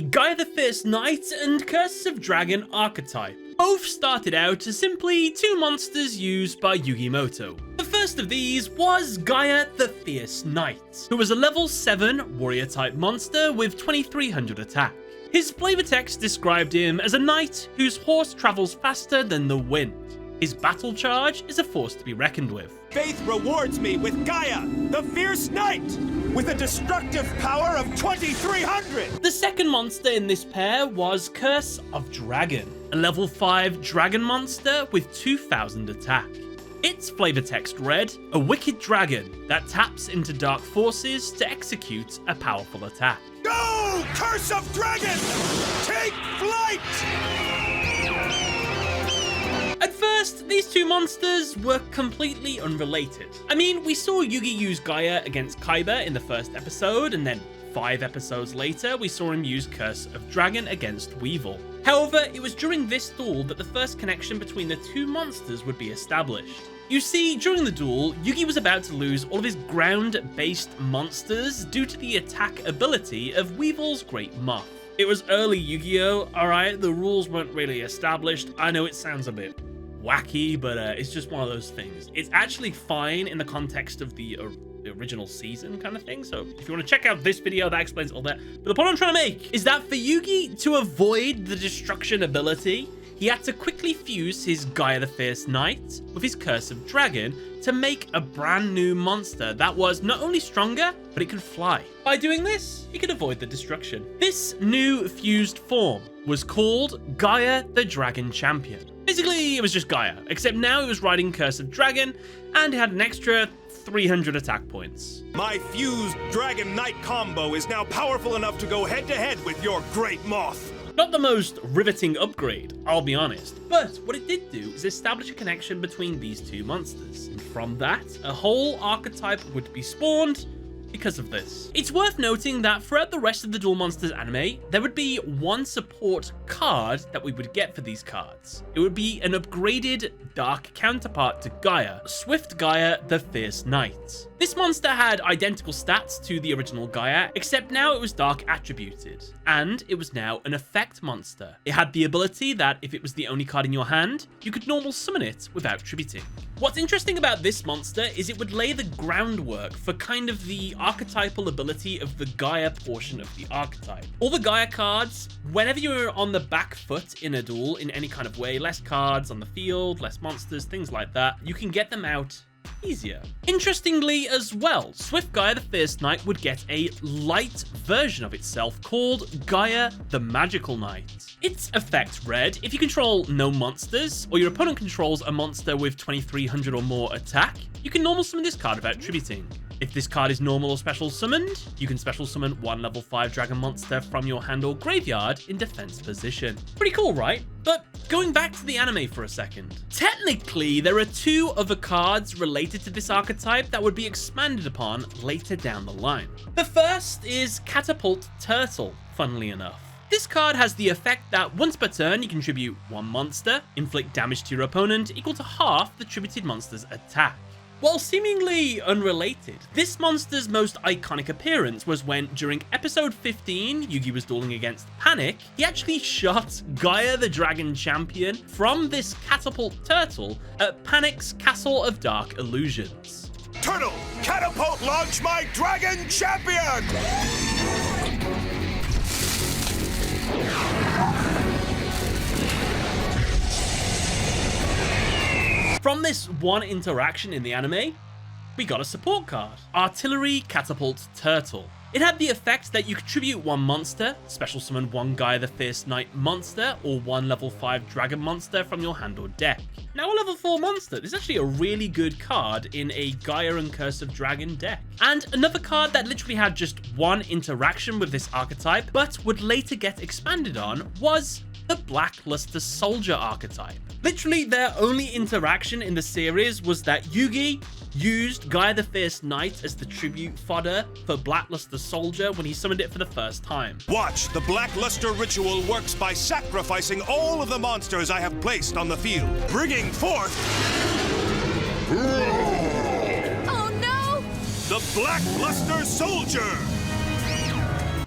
the Gaia the Fierce Knight and Curses of Dragon archetype. Both started out as simply two monsters used by Yugioh. The first of these was Gaia the Fierce Knight, who was a level 7 warrior type monster with 2300 attack. His flavor text described him as a knight whose horse travels faster than the wind. His battle charge is a force to be reckoned with. Faith rewards me with Gaia, the Fierce Knight, with a destructive power of 2300! The second monster in this pair was Curse of Dragon, a level 5 dragon monster with 2000 attack. Its flavor text read, a wicked dragon that taps into dark forces to execute a powerful attack. Go, Curse of Dragon! Take flight! At first, these two monsters were completely unrelated. I mean, we saw Yugioh use Gaia against Kaiba in the first episode, and then 5 episodes later, we saw him use Curse of Dragon against Weevil. However, it was during this duel that the first connection between the two monsters would be established. You see, during the duel, Yugioh was about to lose all of his ground-based monsters due to the attack ability of Weevil's Great Moth. It was early Yu-Gi-Oh! Alright, the rules weren't really established. I know it sounds a bit wacky, but it's just one of those things. It's actually fine in the context of the original season kind of thing, so if you want to check out this video, that explains all that. But the point I'm trying to make is that for Yugioh to avoid the destruction ability, he had to quickly fuse his Gaia the Fierce Knight with his Curse of Dragon to make a brand new monster that was not only stronger, but it could fly. By doing this, he could avoid the destruction. This new fused form was called Gaia the Dragon Champion. Basically, it was just Gaia, except now it was riding Curse of Dragon, and it had an extra 300 attack points. My fused Dragon Knight combo is now powerful enough to go head-to-head with your Great Moth. Not the most riveting upgrade, I'll be honest, but what it did do is establish a connection between these two monsters, and from that, a whole archetype would be spawned because of this. It's worth noting that throughout the rest of the Duel Monsters anime, there would be one support card that we would get for these cards. It would be an upgraded dark counterpart to Gaia, Swift Gaia the Fierce Knight. This monster had identical stats to the original Gaia, except now it was dark attributed, and it was now an effect monster. It had the ability that if it was the only card in your hand, you could normal summon it without tributing. What's interesting about this monster is it would lay the groundwork for kind of the archetypal ability of the Gaia portion of the archetype. All the Gaia cards, whenever you're on the back foot in a duel in any kind of way, less cards on the field, less monsters, things like that, you can get them out easier. Interestingly as well, Swift Gaia the Fierce Knight would get a light version of itself called Gaia the Magical Knight. Its effect read, if you control no monsters, or your opponent controls a monster with 2300 or more attack, you can normal summon this card without tributing. If this card is normal or special summoned, you can special summon one level 5 dragon monster from your hand or graveyard in defense position. Pretty cool, right? But going back to the anime for a second. Technically, there are 2 other cards related to this archetype that would be expanded upon later down the line. The first is Catapult Turtle, funnily enough. This card has the effect that once per turn you contribute 1 monster, inflict damage to your opponent equal to half the tributed monster's attack. While seemingly unrelated, this monster's most iconic appearance was when, during episode 15, Yugioh was dueling against Panic, he actually shot Gaia the Dragon Champion from this Catapult Turtle at Panic's Castle of Dark Illusions. Turtle, catapult launch my Dragon Champion! From this one interaction in the anime, we got a support card, Artillery Catapult Turtle. It had the effect that you contribute 1 monster, special summon 1 Gaia the Fierce Knight monster, or 1 level 5 dragon monster from your hand or deck. Now a level 4 monster, this is actually a really good card in a Gaia and Curse of Dragon deck. And another card that literally had just 1 interaction with this archetype, but would later get expanded on, was the Blackluster Soldier archetype. Literally, their only interaction in the series was that Yugioh used Gaia the Fierce Knight as the tribute fodder for Blackluster Soldier when he summoned it for the first time. Watch, the Blackluster ritual works by sacrificing all of the monsters I have placed on the field, bringing forth... Oh no! The Blackluster Soldier!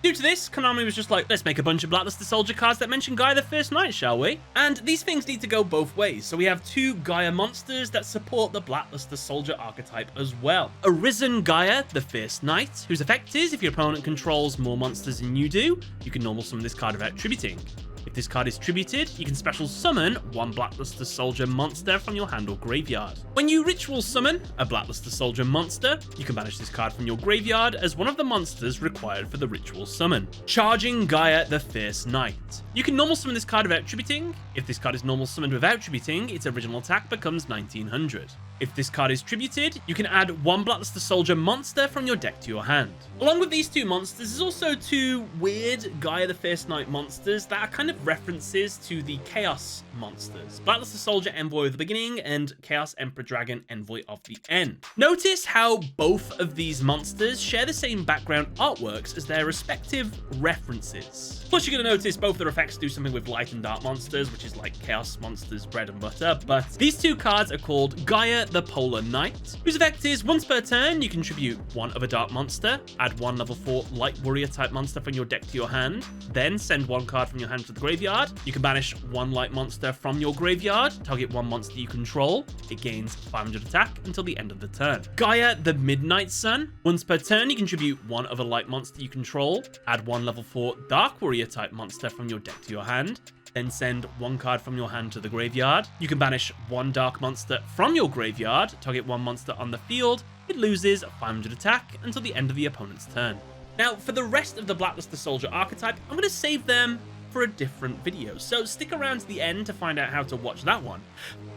Due to this, Konami was just like, let's make a bunch of Blackluster Soldier cards that mention Gaia the First Knight, shall we? And these things need to go both ways, so we have 2 Gaia monsters that support the Blackluster Soldier archetype as well. Arisen Gaia the First Knight, whose effect is if your opponent controls more monsters than you do, you can normal summon this card without tributing. If this card is tributed, you can special summon 1 Blackluster Soldier monster from your hand or graveyard. When you ritual summon a Blackluster Soldier monster, you can banish this card from your graveyard as one of the monsters required for the ritual summon. Charging Gaia the First Knight. You can normal summon this card without tributing. If this card is normal summoned without tributing, its original attack becomes 1900. If this card is tributed, you can add 1 Blackluster Soldier monster from your deck to your hand. Along with these 2 monsters, there's also 2 weird Gaia the First Knight monsters that are kind of references to the Chaos monsters. Blackluster Soldier Envoy of the beginning and Chaos Emperor Dragon Envoy of the end. Notice how both of these monsters share the same background artworks as their respective references. Plus, you're going to notice both their effects do something with light and dark monsters, which is like Chaos monsters bread and butter, but these 2 cards are called Gaia the Polar Knight, whose effect is once per turn, you contribute 1 of a dark monster, add 1 level 4 light warrior type monster from your deck to your hand, then send 1 card from your hand to the graveyard. You can banish 1 light monster from your graveyard, target 1 monster you control. It gains 500 attack until the end of the turn. Gaia the Midnight Sun, once per turn, you contribute 1 of a light monster you control, add 1 level 4 dark warrior type monster from your deck to your hand, then send 1 card from your hand to the graveyard. You can banish 1 dark monster from your graveyard, target 1 monster on the field. It loses 500 attack until the end of the opponent's turn. Now, for the rest of the Blackluster Soldier archetype, I'm going to save them for a different video, so stick around to the end to find out how to watch that one.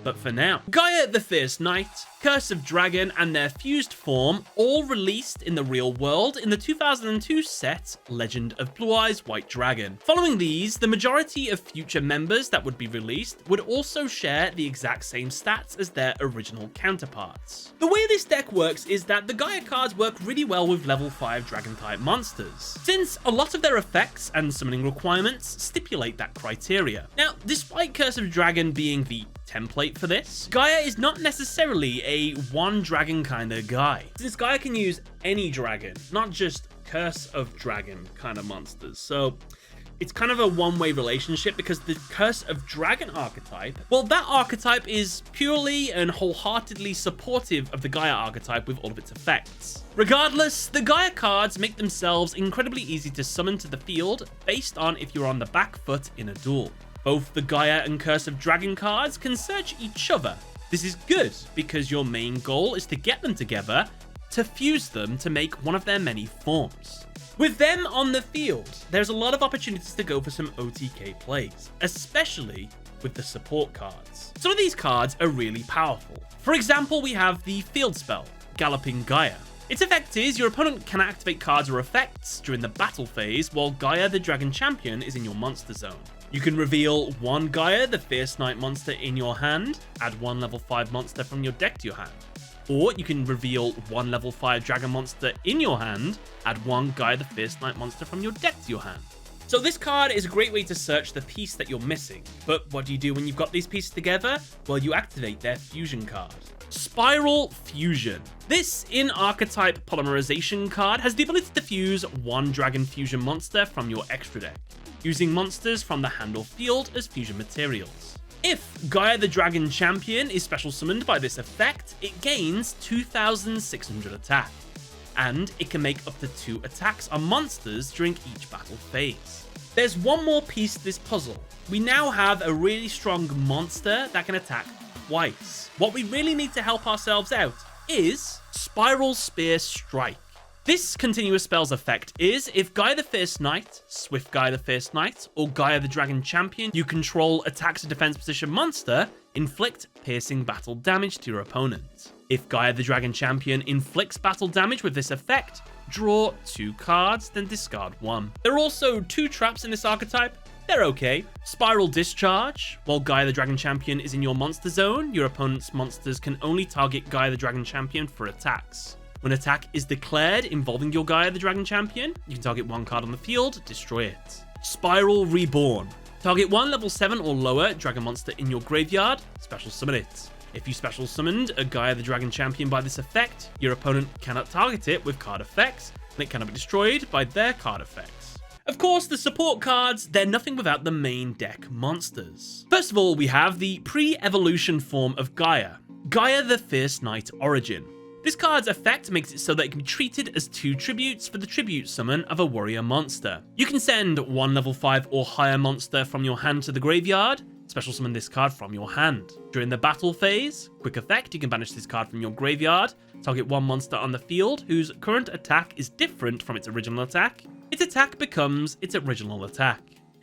But for now, Gaia the First Knight, Curse of Dragon, and their fused form all released in the real world in the 2002 set Legend of Blue Eyes White Dragon. Following these, the majority of future members that would be released would also share the exact same stats as their original counterparts. The way this deck works is that the Gaia cards work really well with level 5 dragon type monsters, since a lot of their effects and summoning requirements stipulate that criteria. Now, despite Curse of Dragon being the template for this, Gaia is not necessarily a one dragon kind of guy, since Gaia can use any dragon, not just Curse of Dragon kind of monsters. So it's kind of a one-way relationship, because the Curse of Dragon archetype, well, that archetype is purely and wholeheartedly supportive of the Gaia archetype with all of its effects. Regardless, the Gaia cards make themselves incredibly easy to summon to the field based on if you're on the back foot in a duel. Both the Gaia and Curse of Dragon cards can search each other. This is good, because your main goal is to get them together to fuse them to make one of their many forms. With them on the field, there's a lot of opportunities to go for some OTK plays, especially with the support cards. Some of these cards are really powerful. For example, we have the field spell, Galloping Gaia. Its effect is your opponent can activate cards or effects during the battle phase while Gaia the Dragon Champion is in your monster zone. You can reveal 1 Gaia the First Knight monster in your hand, add 1 level 5 monster from your deck to your hand. Or you can reveal 1 level 5 dragon monster in your hand, add 1 Gaia the First Knight monster from your deck to your hand. So this card is a great way to search the piece that you're missing. But what do you do when you've got these pieces together? Well, you activate their fusion card. Spiral Fusion. This in-archetype polymerization card has the ability to fuse 1 dragon fusion monster from your extra deck, using monsters from the hand or field as fusion materials. If Gaia the Dragon Champion is special summoned by this effect, it gains 2600 attack, and it can make up to 2 attacks on monsters during each battle phase. There's one more piece to this puzzle. We now have a really strong monster that can attack twice. What we really need to help ourselves out is Spiral Spear Strike. This continuous spell's effect is if Gaia the First Knight, Swift Gaia the First Knight, or Gaia the Dragon Champion you control attacks a defense position monster, inflict piercing battle damage to your opponent. If Gaia the Dragon Champion inflicts battle damage with this effect, draw 2 cards, then discard 1. There are also 2 traps in this archetype. They're okay. Spiral Discharge. While Gaia the Dragon Champion is in your monster zone, your opponent's monsters can only target Gaia the Dragon Champion for attacks. When attack is declared involving your Gaia the Dragon Champion, you can target 1 card on the field, destroy it. Spiral Reborn. Target 1 level 7 or lower dragon monster in your graveyard, special summon it. If you special summoned a Gaia the Dragon Champion by this effect, your opponent cannot target it with card effects, and it cannot be destroyed by their card effects. Of course, the support cards, they're nothing without the main deck monsters. First of all, we have the pre-evolution form of Gaia, Gaia the Fierce Knight Origin. This card's effect makes it so that it can be treated as 2 tributes for the tribute summon of a warrior monster. You can send 1 level 5 or higher monster from your hand to the graveyard, special summon this card from your hand. During the battle phase, quick effect, you can banish this card from your graveyard, target 1 monster on the field whose current attack is different from its original attack. Its attack becomes its original attack.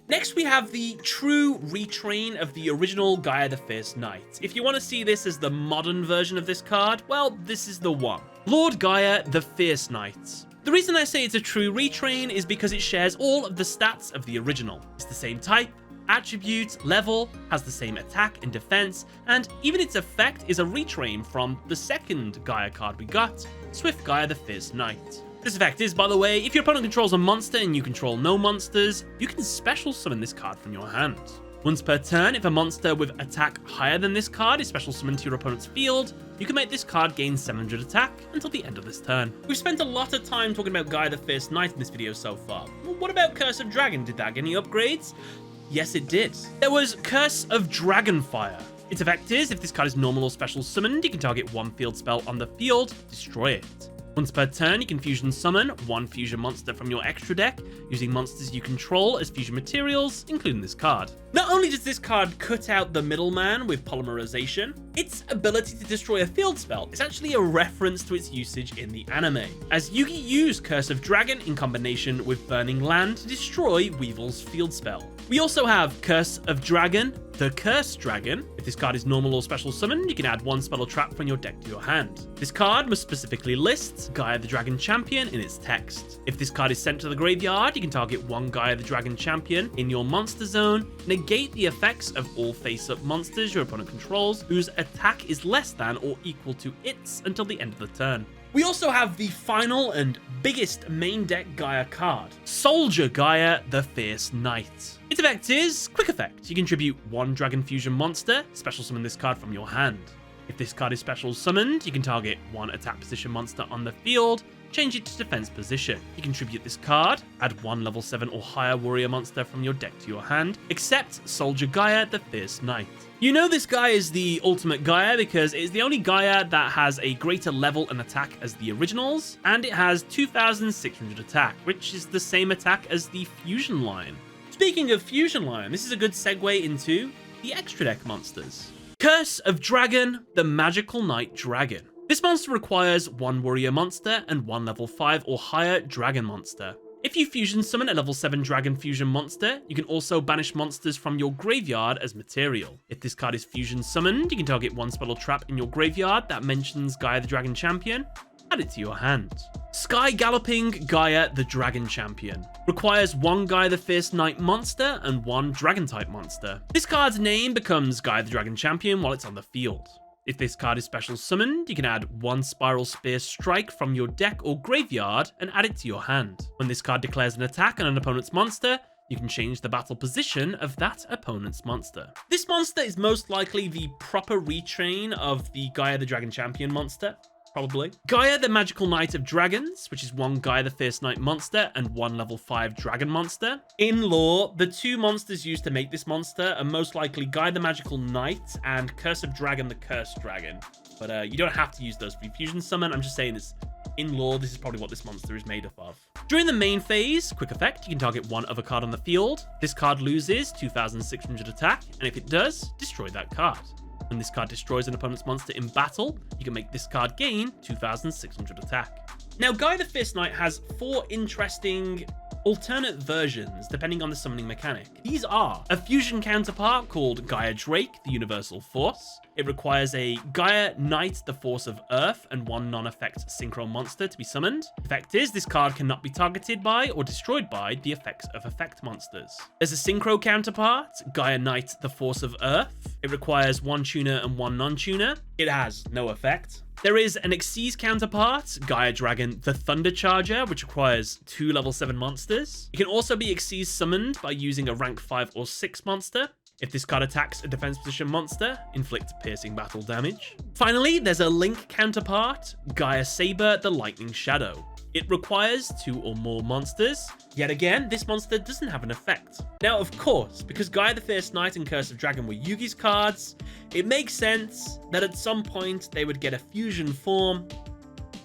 Next, we have the true retrain of the original Gaia the Fierce Knight. If you want to see this as the modern version of this card, well, this is the one. Lord Gaia the Fierce Knight. The reason I say it's a true retrain is because it shares all of the stats of the original. It's the same type, attribute, level, has the same attack and defense, and even its effect is a retrain from the second Gaia card we got, Swift Gaia the Fierce Knight. This effect is, by the way, if your opponent controls a monster and you control no monsters, you can special summon this card from your hand. Once per turn, if a monster with attack higher than this card is special summoned to your opponent's field, you can make this card gain 700 attack until the end of this turn. We've spent a lot of time talking about Gaia the Fierce Knight in this video so far. Well, what about Curse of Dragon? Did that get any upgrades? Yes, it did. There was Curse of Dragonfire. Its effect is, if this card is normal or special summoned, you can target 1 field spell on the field, destroy it. Once per turn, you can fusion summon 1 fusion monster from your extra deck, using monsters you control as fusion materials, including this card. Not only does this card cut out the middleman with polymerization, its ability to destroy a field spell is actually a reference to its usage in the anime, as Yugioh used Curse of Dragon in combination with Burning Land to destroy Weevil's field spell. We also have Curse of Dragon, the Cursed Dragon. If this card is normal or special summoned, you can add 1 spell or trap from your deck to your hand. This card must specifically list Gaia the Dragon Champion in its text. If this card is sent to the graveyard, you can target 1 Gaia the Dragon Champion in your monster zone, negate the effects of all face-up monsters your opponent controls whose attack is less than or equal to its until the end of the turn. We also have the final and biggest main deck Gaia card, Soldier Gaia the Fierce Knight. Its effect is quick effect. You contribute 1 Dragon Fusion monster, special summon this card from your hand. If this card is special summoned, you can target 1 attack position monster on the field, change it to defense position. You contribute this card, add 1 level 7 or higher warrior monster from your deck to your hand, except Soldier Gaia the Fierce Knight. You know this guy is the ultimate Gaia because it is the only Gaia that has a greater level and attack as the originals, and it has 2600 attack, which is the same attack as the Fusion line. Speaking of Fusion line, this is a good segue into the extra deck monsters. Curse of Dragon, the Magical Knight Dragon. This monster requires 1 warrior monster and 1 level 5 or higher dragon monster. If you fusion summon a level 7 dragon fusion monster, you can also banish monsters from your graveyard as material. If this card is fusion summoned, you can target 1 spell or trap in your graveyard that mentions Gaia the Dragon Champion, add it to your hand. Sky Galloping Gaia the Dragon Champion. Requires 1 Gaia the Fierce Knight monster and 1 Dragon type monster. This card's name becomes Gaia the Dragon Champion while it's on the field. If this card is special summoned, you can add 1 Spiral Spear Strike from your deck or graveyard and add it to your hand. When this card declares an attack on an opponent's monster, you can change the battle position of that opponent's monster. This monster is most likely the proper retrain of the Gaia the Dragon Champion monster. Probably. Gaia the Magical Knight of Dragons, which is 1 Gaia the Fierce Knight monster and 1 level 5 dragon monster. In lore, the 2 monsters used to make this monster are most likely Gaia the Magical Knight and Curse of Dragon the Cursed Dragon. But you don't have to use those for fusion summon. I'm just saying it's in lore, this is probably what this monster is made up of. During the main phase, quick effect, you can target 1 other card on the field. This card loses 2600 attack, and if it does, destroy that card. When this card destroys an opponent's monster in battle, you can make this card gain 2600 attack. Now, Gaia the Fierce Knight has 4 interesting alternate versions depending on the summoning mechanic. These are a fusion counterpart called Gaia Drake, the Universal Force. It requires a Gaia Knight, the Force of Earth, and 1 non-effect synchro monster to be summoned. The effect is this card cannot be targeted by or destroyed by the effects of effect monsters. There's a synchro counterpart, Gaia Knight, the Force of Earth. It requires 1 tuner and 1 non-tuner. It has no effect. There is an Xyz counterpart, Gaia Dragon, the Thunder Charger, which requires 2 level 7 monsters. It can also be Xyz summoned by using a rank 5 or 6 monster. If this card attacks a defense position monster, inflict piercing battle damage. Finally, there's a Link counterpart, Gaia Saber, the Lightning Shadow. It requires 2 or more monsters. Yet again, this monster doesn't have an effect. Now, of course, because Gaia the Fierce Knight and Curse of Dragon were Yugi's cards, it makes sense that at some point they would get a fusion form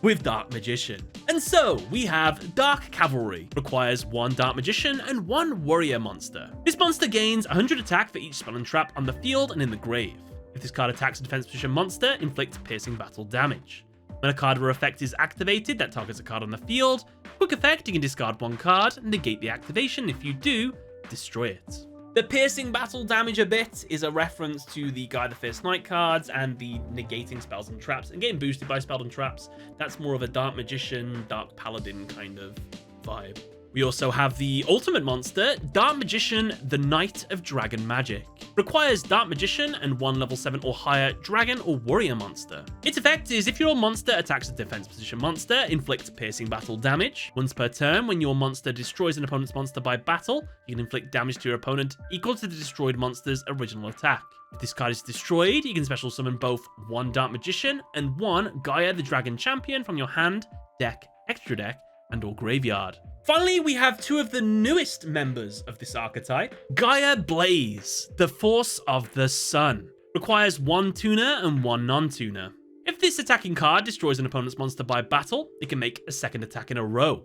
with Dark Magician. And so we have Dark Cavalry, requires 1 Dark Magician and 1 Warrior monster. This monster gains 100 attack for each spell and trap on the field and in the grave. If this card attacks a defense position monster, inflict piercing battle damage. When a card or effect is activated that targets a card on the field, quick effect, you can discard 1 card, negate the activation. If you do, destroy it. The piercing battle damage a bit is a reference to the Gaia the Fierce Knight cards and the negating spells and traps and getting boosted by spells and traps. That's more of a Dark Magician, Dark Paladin kind of vibe. We also have the ultimate monster, Dark Magician, the Knight of Dragon Magic. Requires Dark Magician and 1 level 7 or higher Dragon or Warrior monster. Its effect is if your monster attacks a defense position monster, inflict piercing battle damage. Once per turn, when your monster destroys an opponent's monster by battle, you can inflict damage to your opponent equal to the destroyed monster's original attack. If this card is destroyed, you can special summon both 1 Dark Magician and 1 Gaia the Dragon Champion from your hand, deck, extra deck, and or graveyard. Finally, we have 2 of the newest members of this archetype. Gaia Blaze, the Force of the Sun. Requires 1 tuner and 1 non-tuner. If this attacking card destroys an opponent's monster by battle, it can make a second attack in a row.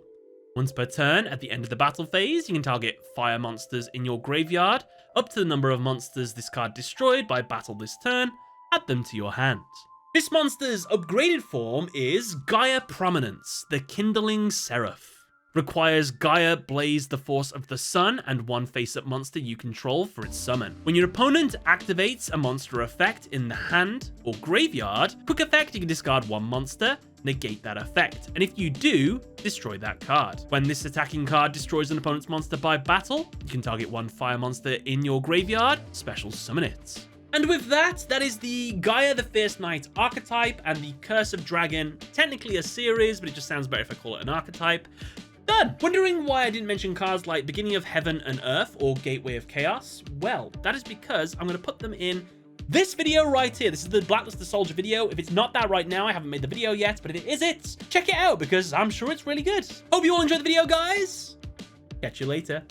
Once per turn, at the end of the battle phase, you can target fire monsters in your graveyard, up to the number of monsters this card destroyed by battle this turn, add them to your hand. This monster's upgraded form is Gaia Prominence, the Kindling Seraph. Requires Gaia Blaze, the Force of the Sun, and 1 face-up monster you control for its summon. When your opponent activates a monster effect in the hand or graveyard, quick effect, you can discard 1 monster, negate that effect, and if you do, destroy that card. When this attacking card destroys an opponent's monster by battle, you can target 1 fire monster in your graveyard, special summon it. And with that, that is the Gaia the Fierce Knight archetype and the Curse of Dragon, technically a series, but it just sounds better if I call it an archetype. Done! Wondering why I didn't mention cards like Beginning of Heaven and Earth or Gateway of Chaos? Well, that is because I'm going to put them in this video right here. This is the Blackluster Soldier video. If it's not that right now, I haven't made the video yet, but if it is it, check it out because I'm sure it's really good. Hope you all enjoyed the video, guys. Catch you later.